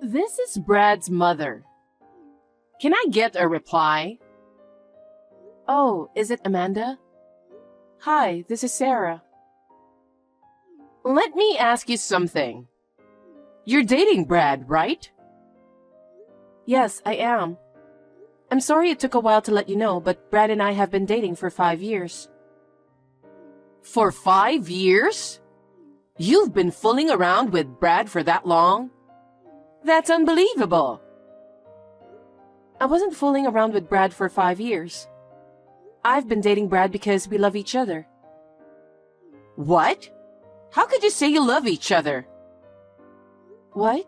This is Brad's mother. Can I get a reply? Oh, is it Amanda? Hi, this is Sarah. Let me ask you something. You're dating Brad, right? Yes, I am. I'm sorry it took a while to let you know, but Brad and I have been dating for 5 years. For 5 years? You've been fooling around with Brad for that long? That's unbelievable. I wasn't fooling around with Brad for 5 years. I've been dating Brad because we love each other. What? How could you say you love each other? What?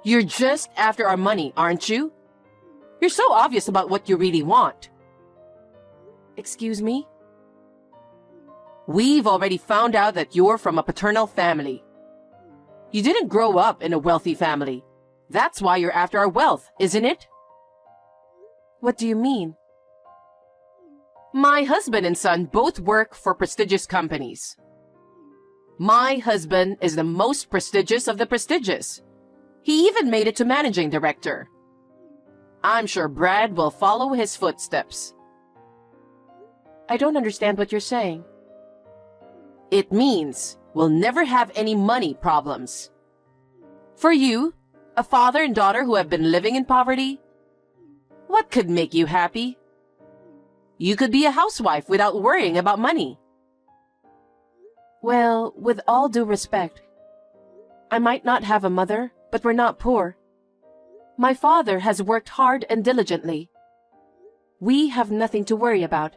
You're just after our money, aren't you? You're so obvious about what you really want. Excuse me? We've already found out that you're from a paternal family. You didn't grow up in a wealthy family. That's why you're after our wealth, isn't it? What do you mean? My husband and son both work for prestigious companies. My husband is the most prestigious of the prestigious. He even made it to managing director. I'm sure Brad will follow his footsteps. I don't understand what you're saying. It means we'll never have any money problems. For you, a father and daughter who have been living in poverty, what could make you happy? You could be a housewife without worrying about money. Well, with all due respect, I might not have a mother, but we're not poor. My father has worked hard and diligently. We have nothing to worry about.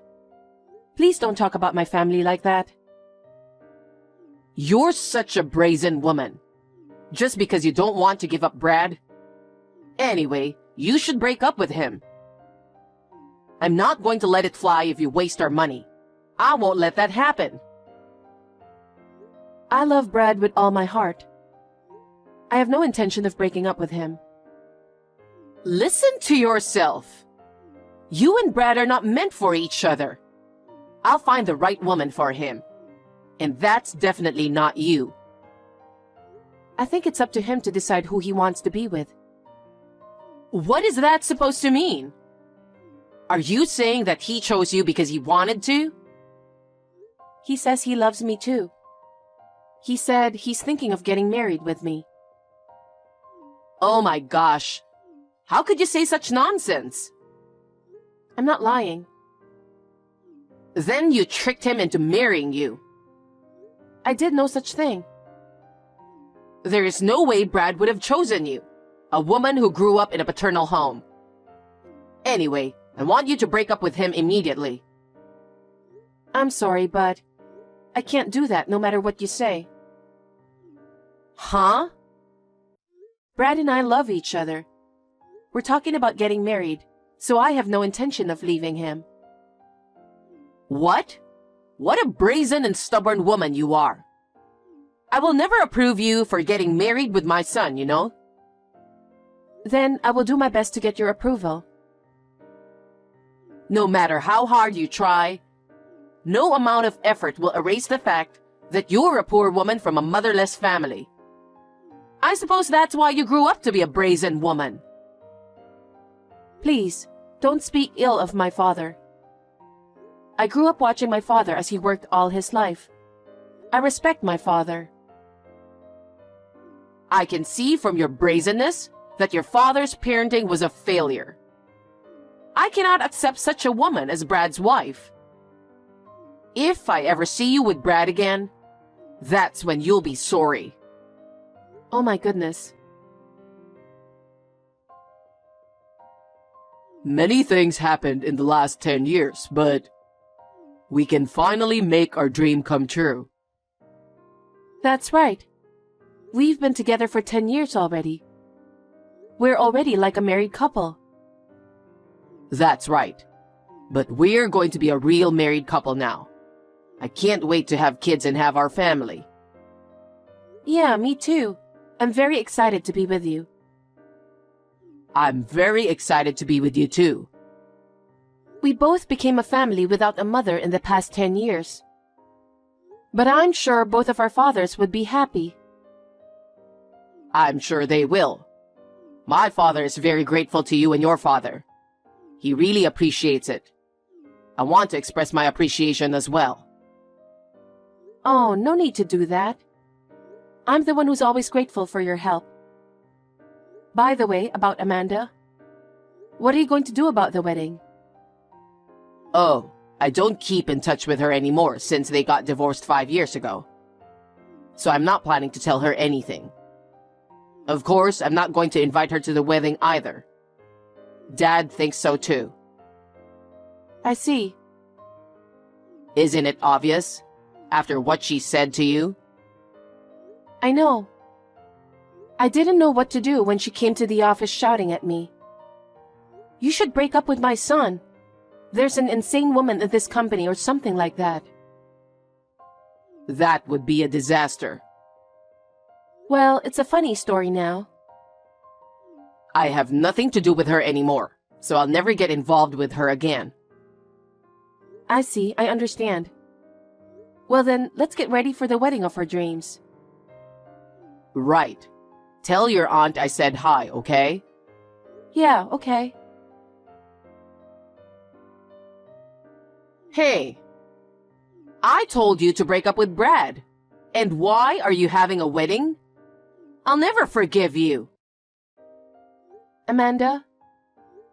Please don't talk about my family like that. You're such a brazen woman. Just because you don't want to give up Brad. Anyway, you should break up with him. I'm not going to let it fly if you waste our money. I won't let that happen. I love Brad with all my heart. I have no intention of breaking up with him. Listen to yourself. You and Brad are not meant for each other. I'll find the right woman for him. And that's definitely not you. I think it's up to him to decide who he wants to be with. What is that supposed to mean? Are you saying that he chose you because he wanted to? He says he loves me too. He said he's thinking of getting married with me. Oh my gosh. How could you say such nonsense? I'm not lying. Then you tricked him into marrying you. I did no such thing. There is no way Brad would have chosen you, a woman who grew up in a paternal home. Anyway, I want you to break up with him immediately. I'm sorry, but I can't do that no matter what you say. Huh? Brad and I love each other. We're talking about getting married, so I have no intention of leaving him. What? What a brazen and stubborn woman you are. I will never approve you for getting married with my son, you know? Then I will do my best to get your approval. No matter how hard you try, no amount of effort will erase the fact that you're a poor woman from a motherless family. I suppose that's why you grew up to be a brazen woman. Please, don't speak ill of my father. I grew up watching my father as he worked all his life. I respect my father. I can see from your brazenness that your father's parenting was a failure. I cannot accept such a woman as Brad's wife. If I ever see you with Brad again, that's when you'll be sorry. Oh my goodness. Many things happened in the last 10 years, but we can finally make our dream come true. That's right. We've been together for 10 years already. We're already like a married couple. That's right. But we're going to be a real married couple now. I can't wait to have kids and have our family. Yeah, me too. I'm very excited to be with you. I'm very excited to be with you too. We both became a family without a mother in the past 10 years. But I'm sure both of our fathers would be happy. I'm sure they will. My father is very grateful to you and your father. He really appreciates it. I want to express my appreciation as well. Oh, no need to do that. I'm the one who's always grateful for your help. By the way, about Amanda, what are you going to do about the wedding? Oh, I don't keep in touch with her anymore since they got divorced 5 years ago. So I'm not planning to tell her anything. Of course, I'm not going to invite her to the wedding either. Dad thinks so too. I see. Isn't it obvious, after what she said to you? I know. I didn't know what to do when she came to the office shouting at me. You should break up with my son. There's an insane woman at this company or something like that. That would be a disaster. Well, it's a funny story now. I have nothing to do with her anymore, so I'll never get involved with her again. I see, I understand. Well then, let's get ready for the wedding of our dreams. Right. Tell your aunt I said hi, okay? Yeah, okay. Hey, I told you to break up with Brad. And why are you having a wedding? I'll never forgive you. Amanda,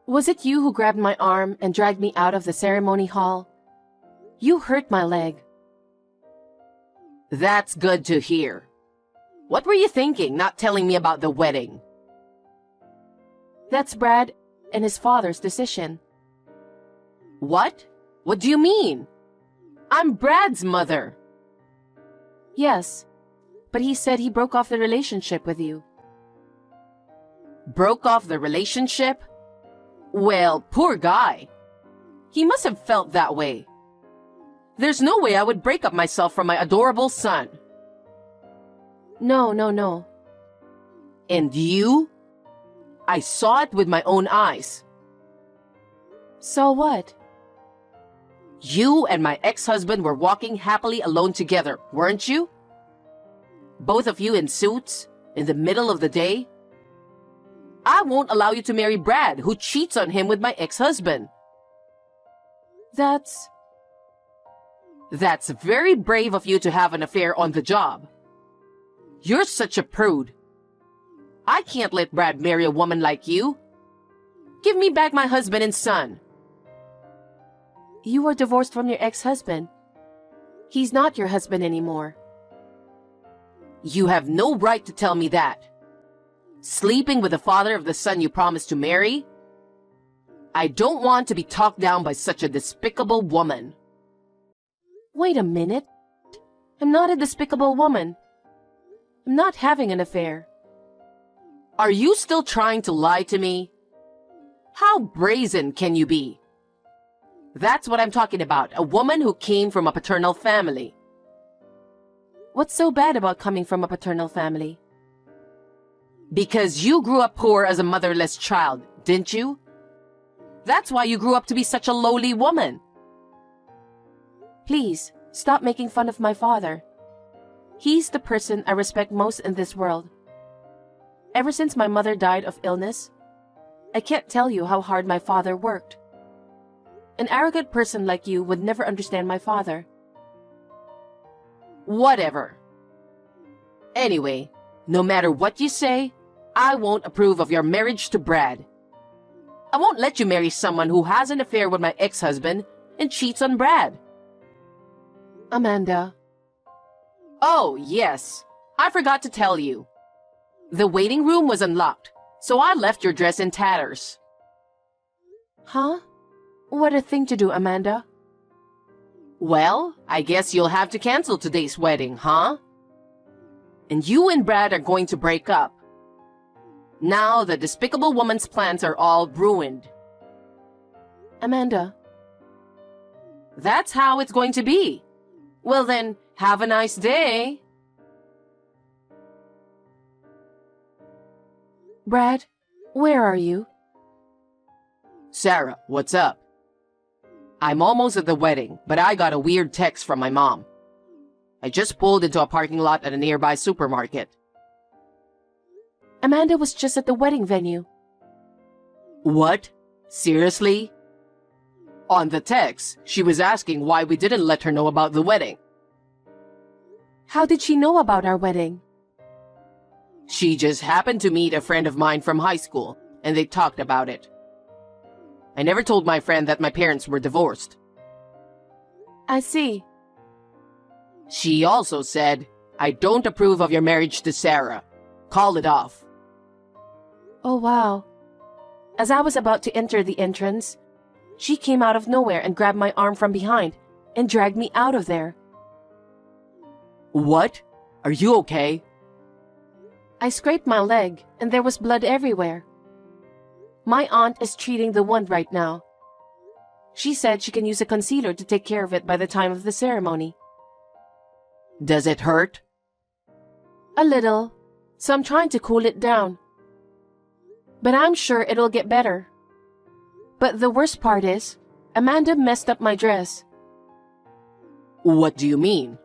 was it you who grabbed my arm and dragged me out of the ceremony hall? You hurt my leg. That's good to hear. What were you thinking, not telling me about the wedding? That's Brad and his father's decision. What? What do you mean? I'm Brad's mother. Yes, but he said he broke off the relationship with you. Broke off the relationship? Well, poor guy. He must have felt that way. There's no way I would break up myself from my adorable son. No, no, no. And you? I saw it with my own eyes. So what? You and my ex-husband were walking happily alone together, weren't you? Both of you in suits, in the middle of the day? I won't allow you to marry Brad, who cheats on him with my ex-husband. That's very brave of you to have an affair on the job. You're such a prude. I can't let Brad marry a woman like you. Give me back my husband and son. You were divorced from your ex-husband. He's not your husband anymore. You have no right to tell me that. Sleeping with the father of the son you promised to marry? I don't want to be talked down by such a despicable woman. Wait a minute. I'm not a despicable woman. I'm not having an affair. Are you still trying to lie to me? How brazen can you be? That's what I'm talking about, a woman who came from a paternal family. What's so bad about coming from a paternal family? Because you grew up poor as a motherless child, didn't you? That's why you grew up to be such a lowly woman. Please, stop making fun of my father. He's the person I respect most in this world. Ever since my mother died of illness, I can't tell you how hard my father worked. An arrogant person like you would never understand my father. Whatever. Anyway, no matter what you say, I won't approve of your marriage to Brad. I won't let you marry someone who has an affair with my ex-husband and cheats on Brad. Amanda. Oh, yes. I forgot to tell you. The waiting room was unlocked, so I left your dress in tatters. Huh? What a thing to do, Amanda. Well, I guess you'll have to cancel today's wedding, huh? And you and Brad are going to break up. Now the despicable woman's plans are all ruined. Amanda. That's how it's going to be. Well then, have a nice day. Brad, where are you? Sarah, what's up? I'm almost at the wedding, but I got a weird text from my mom. I just pulled into a parking lot at a nearby supermarket. Amanda was just at the wedding venue. What? Seriously? On the text, she was asking why we didn't let her know about the wedding. How did she know about our wedding? She just happened to meet a friend of mine from high school, and they talked about it. I never told my friend that my parents were divorced. I see. She also said, I don't approve of your marriage to Sarah. Call it off. Oh, wow. As I was about to enter the entrance, she came out of nowhere and grabbed my arm from behind and dragged me out of there. What? Are you okay? I scraped my leg and there was blood everywhere. My aunt is treating the wound right now. She said she can use a concealer to take care of it by the time of the ceremony. Does it hurt? A little, so I'm trying to cool it down. But I'm sure it'll get better. But the worst part is, Amanda messed up my dress. What do you mean?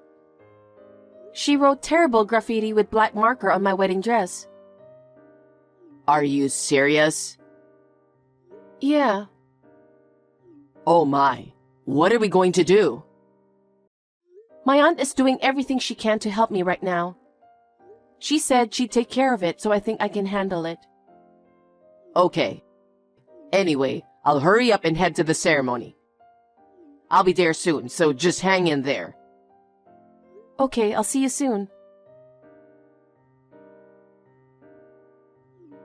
She wrote terrible graffiti with black marker on my wedding dress. Are you serious? Yeah. Oh my, what are we going to do? My aunt is doing everything she can to help me right now. She said she'd take care of it, so I think I can handle it. Okay. Anyway, I'll hurry up and head to the ceremony. I'll be there soon, so just hang in there. Okay, I'll see you soon.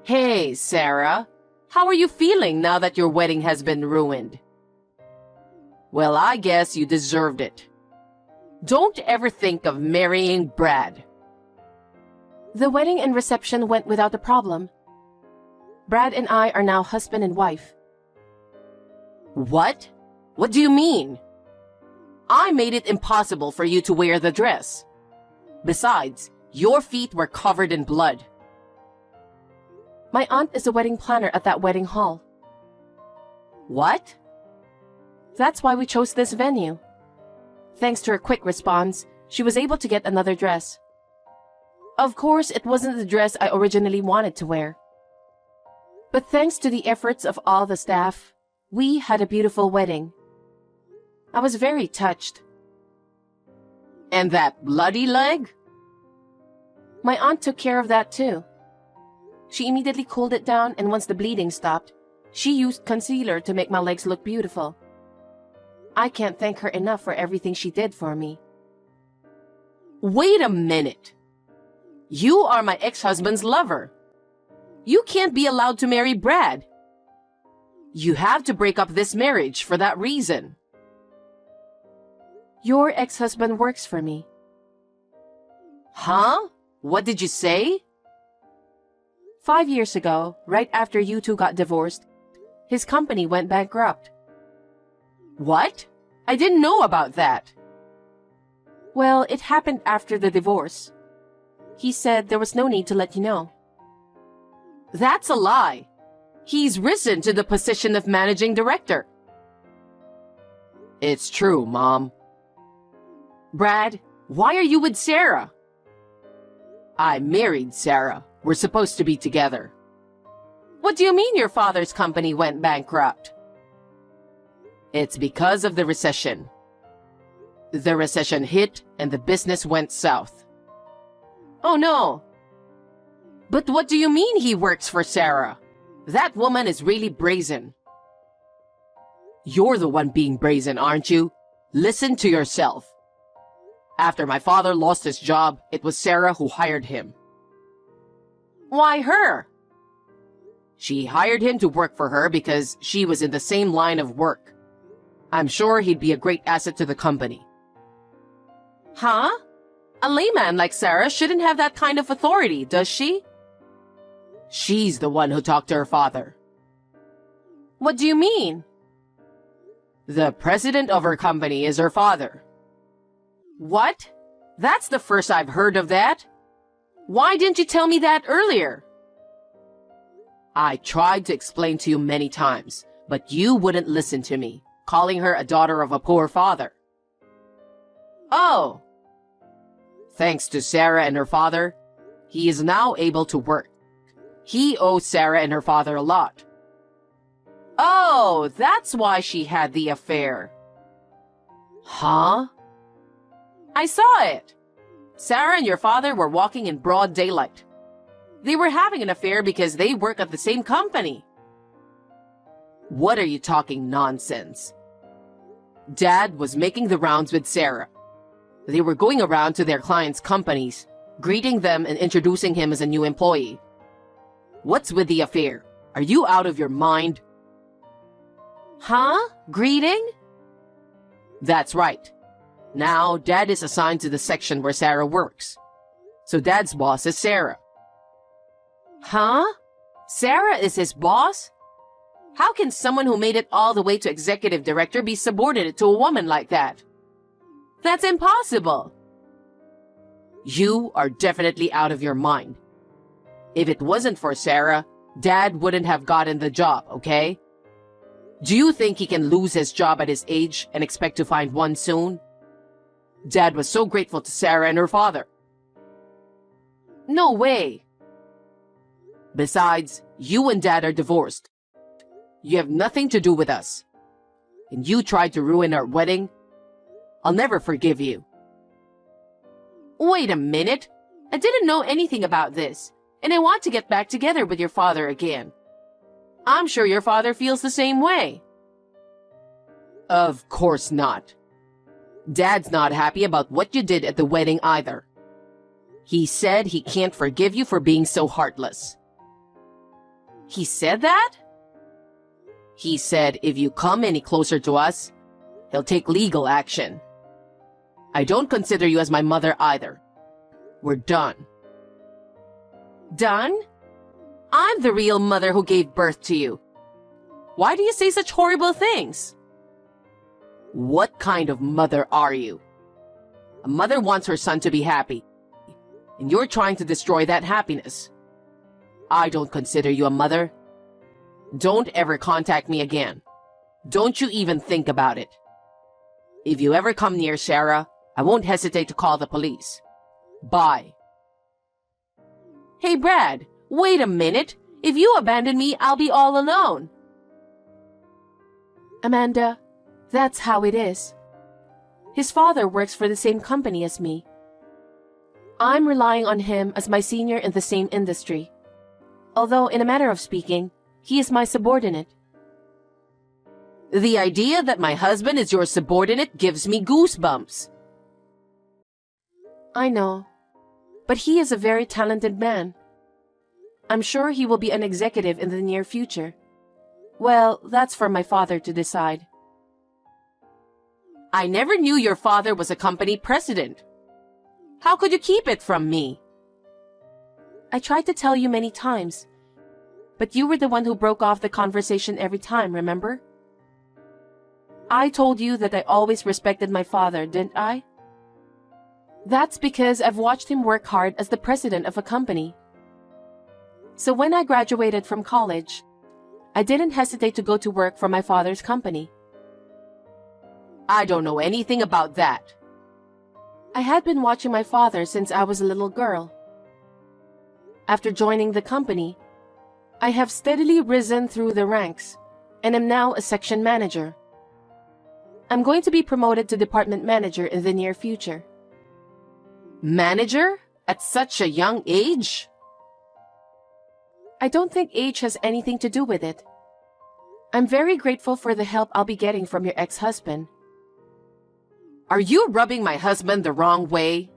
Hey, Sarah. How are you feeling now that your wedding has been ruined? Well, I guess you deserved it. Don't ever think of marrying Brad. The wedding and reception went without a problem. Brad and I are now husband and wife. What? What do you mean? I made it impossible for you to wear the dress. Besides, your feet were covered in blood. My aunt is a wedding planner at that wedding hall. What? That's why we chose this venue. Thanks to her quick response, she was able to get another dress. Of course, it wasn't the dress I originally wanted to wear. But thanks to the efforts of all the staff, we had a beautiful wedding. I was very touched. And that bloody leg? My aunt took care of that too. She immediately cooled it down, and once the bleeding stopped, she used concealer to make my legs look beautiful. I can't thank her enough for everything she did for me. Wait a minute. You are my ex-husband's lover. You can't be allowed to marry Brad. You have to break up this marriage for that reason. Your ex-husband works for me. Huh? What did you say? 5 years ago, right after you two got divorced, his company went bankrupt. What? I didn't know about that. Well, it happened after the divorce. He said there was no need to let you know. That's a lie. He's risen to the position of managing director. It's true, Mom. Brad, why are you with Sarah? I married Sarah. We're supposed to be together. What do you mean your father's company went bankrupt? It's because of the recession. The recession hit and the business went south. Oh no. But what do you mean he works for Sarah? That woman is really brazen. You're the one being brazen, aren't you? Listen to yourself. After my father lost his job, it was Sarah who hired him. Why her? She hired him to work for her because she was in the same line of work. I'm sure he'd be a great asset to the company. Huh? A layman like Sarah shouldn't have that kind of authority, does she? She's the one who talked to her father. What do you mean? The president of her company is her father. What? That's the first I've heard of that. Why didn't you tell me that earlier? I tried to explain to you many times, but you wouldn't listen to me, calling her a daughter of a poor father. Oh. Thanks to Sarah and her father, he is now able to work. He owes Sarah and her father a lot. Oh, that's why she had the affair. Huh? I saw it. Sarah and your father were walking in broad daylight. They were having an affair because they work at the same company. What are you talking nonsense? Dad was making the rounds with Sarah. They were going around to their clients' companies, greeting them and introducing him as a new employee. What's with the affair? Are you out of your mind? Huh? Greeting? That's right. Now, Dad is assigned to the section where Sarah works. So Dad's boss is Sarah. Huh? Sarah is his boss? How can someone who made it all the way to executive director be subordinate to a woman like that? That's impossible. You are definitely out of your mind. If it wasn't for Sarah, Dad wouldn't have gotten the job, okay? Do you think he can lose his job at his age and expect to find one soon? Dad was so grateful to Sarah and her father. No way. Besides, you and Dad are divorced. You have nothing to do with us. And you tried to ruin our wedding? I'll never forgive you. Wait a minute. I didn't know anything about this, and I want to get back together with your father again. I'm sure your father feels the same way. Of course not. Dad's not happy about what you did at the wedding either. He said he can't forgive you for being so heartless. He said that? He said if you come any closer to us, he'll take legal action. I don't consider you as my mother either. We're done. Done? I'm the real mother who gave birth to you. Why do you say such horrible things? What kind of mother are you? A mother wants her son to be happy, and you're trying to destroy that happiness. I don't consider you a mother. Don't ever contact me again. Don't you even think about it. If you ever come near Sarah, I won't hesitate to call the police. Bye. Hey, Brad, wait a minute. If you abandon me, I'll be all alone. Amanda, that's how it is. His father works for the same company as me. I'm relying on him as my senior in the same industry. Although, in a manner of speaking, he is my subordinate. The idea that my husband is your subordinate gives me goosebumps. I know, but he is a very talented man. I'm sure he will be an executive in the near future. Well, that's for my father to decide. I never knew your father was a company president. How could you keep it from me? I tried to tell you many times, but you were the one who broke off the conversation every time, remember? I told you that I always respected my father, didn't I? That's because I've watched him work hard as the president of a company. So when I graduated from college, I didn't hesitate to go to work for my father's company. I don't know anything about that. I had been watching my father since I was a little girl. After joining the company, I have steadily risen through the ranks and am now a section manager. I'm going to be promoted to department manager in the near future. Manager? At such a young age? I don't think age has anything to do with it. I'm very grateful for the help I'll be getting from your ex-husband. Are you rubbing my husband the wrong way?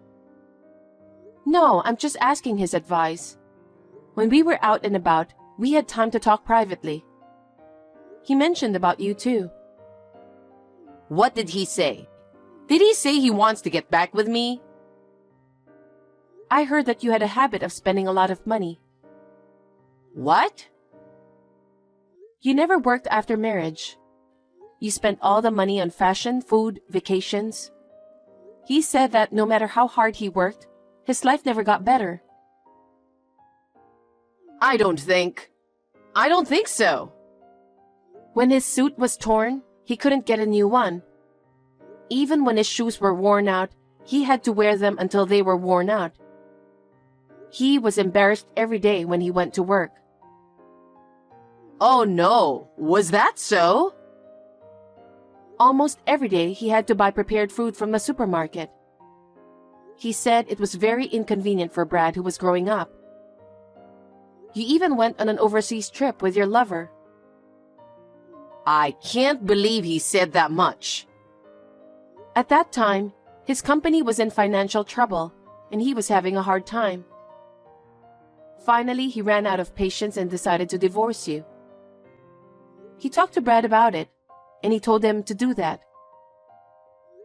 No, I'm just asking his advice. When we were out and about, we had time to talk privately. He mentioned about you too. What did he say? Did he say he wants to get back with me? I heard that you had a habit of spending a lot of money. What? You never worked after marriage. You spent all the money on fashion, food, vacations. He said that no matter how hard he worked, his life never got better. I don't think so. When his suit was torn, he couldn't get a new one. Even when his shoes were worn out, he had to wear them until they were worn out. He was embarrassed every day when he went to work. Oh no, was that so? Almost every day he had to buy prepared food from the supermarket. He said it was very inconvenient for Brad, who was growing up. You even went on an overseas trip with your lover. I can't believe he said that much. At that time, his company was in financial trouble, and he was having a hard time. Finally, he ran out of patience and decided to divorce you. He talked to Brad about it, and he told him to do that.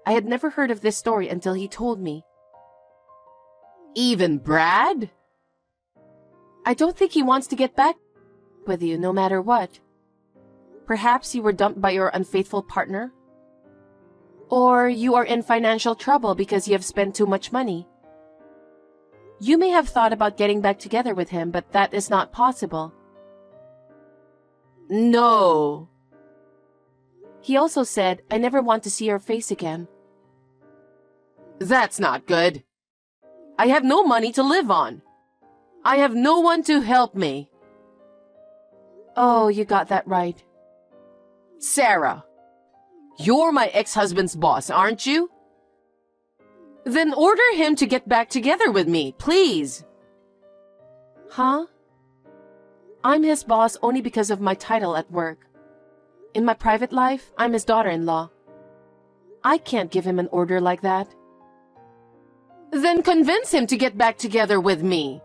I had never heard of this story until he told me. Even Brad? I don't think he wants to get back with you no matter what. Perhaps you were dumped by your unfaithful partner? Or you are in financial trouble because you have spent too much money. You may have thought about getting back together with him, but that is not possible. No. He also said, I never want to see your face again. That's not good. I have no money to live on. I have no one to help me. Oh, you got that right. Sarah, you're my ex-husband's boss, aren't you? Then order him to get back together with me, please. Huh? I'm his boss only because of my title at work. In my private life, I'm his daughter-in-law. I can't give him an order like that. Then convince him to get back together with me.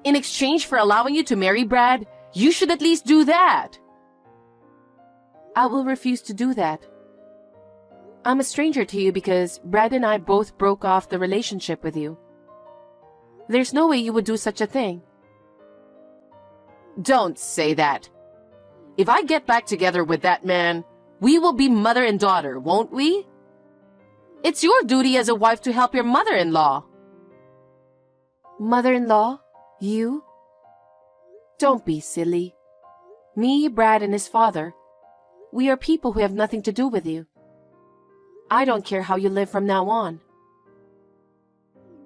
In exchange for allowing you to marry Brad, you should at least do that. I will refuse to do that. I'm a stranger to you because Brad and I both broke off the relationship with you. There's no way you would do such a thing. Don't say that. If I get back together with that man, we will be mother and daughter, won't we? It's your duty as a wife to help your mother-in-law. Mother-in-law? You? Don't be silly. Me, Brad, and his father, we are people who have nothing to do with you. I don't care how you live from now on.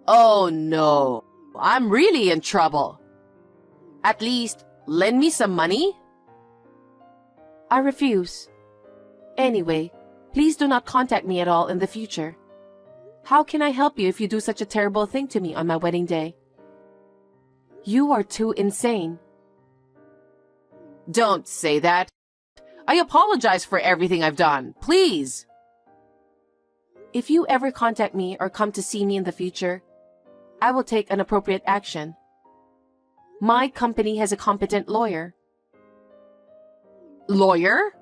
Oh no, I'm really in trouble. At least, lend me some money? I refuse. Anyway, please do not contact me at all in the future. How can I help you if you do such a terrible thing to me on my wedding day? You are too insane. Don't say that. I apologize for everything I've done. Please. If you ever contact me or come to see me in the future, I will take an appropriate action. My company has a competent lawyer. Lawyer?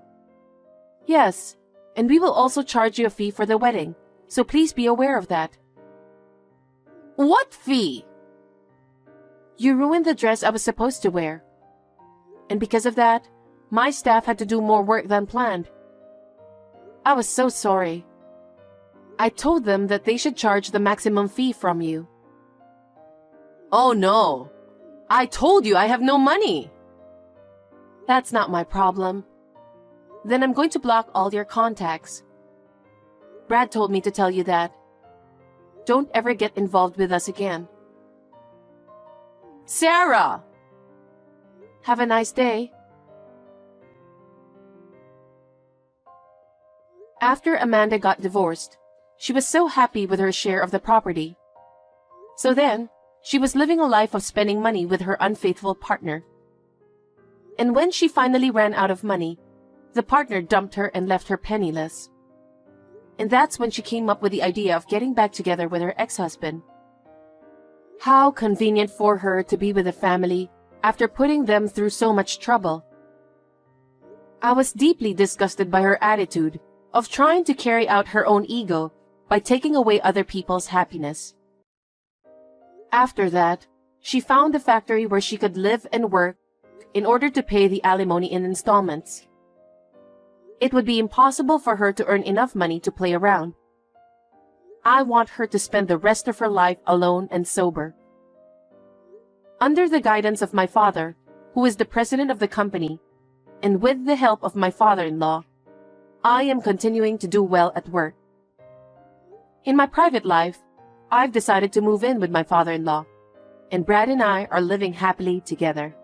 Yes, and we will also charge you a fee for the wedding, so please be aware of that. What fee? You ruined the dress I was supposed to wear. And because of that, my staff had to do more work than planned. I was so sorry. I told them that they should charge the maximum fee from you. Oh no. I told you I have no money. That's not my problem. Then I'm going to block all your contacts. Brad told me to tell you that. Don't ever get involved with us again. Sarah! Have a nice day. After Amanda got divorced, she was so happy with her share of the property. So then, she was living a life of spending money with her unfaithful partner. And when she finally ran out of money, the partner dumped her and left her penniless. And that's when she came up with the idea of getting back together with her ex-husband. How convenient for her to be with a family after putting them through so much trouble. I was deeply disgusted by her attitude of trying to carry out her own ego by taking away other people's happiness. After that, she found a factory where she could live and work in order to pay the alimony in installments. It would be impossible for her to earn enough money to play around. I want her to spend the rest of her life alone and sober. Under the guidance of my father, who is the president of the company, and with the help of my father-in-law, I am continuing to do well at work. In my private life, I've decided to move in with my father-in-law, and Brad and I are living happily together.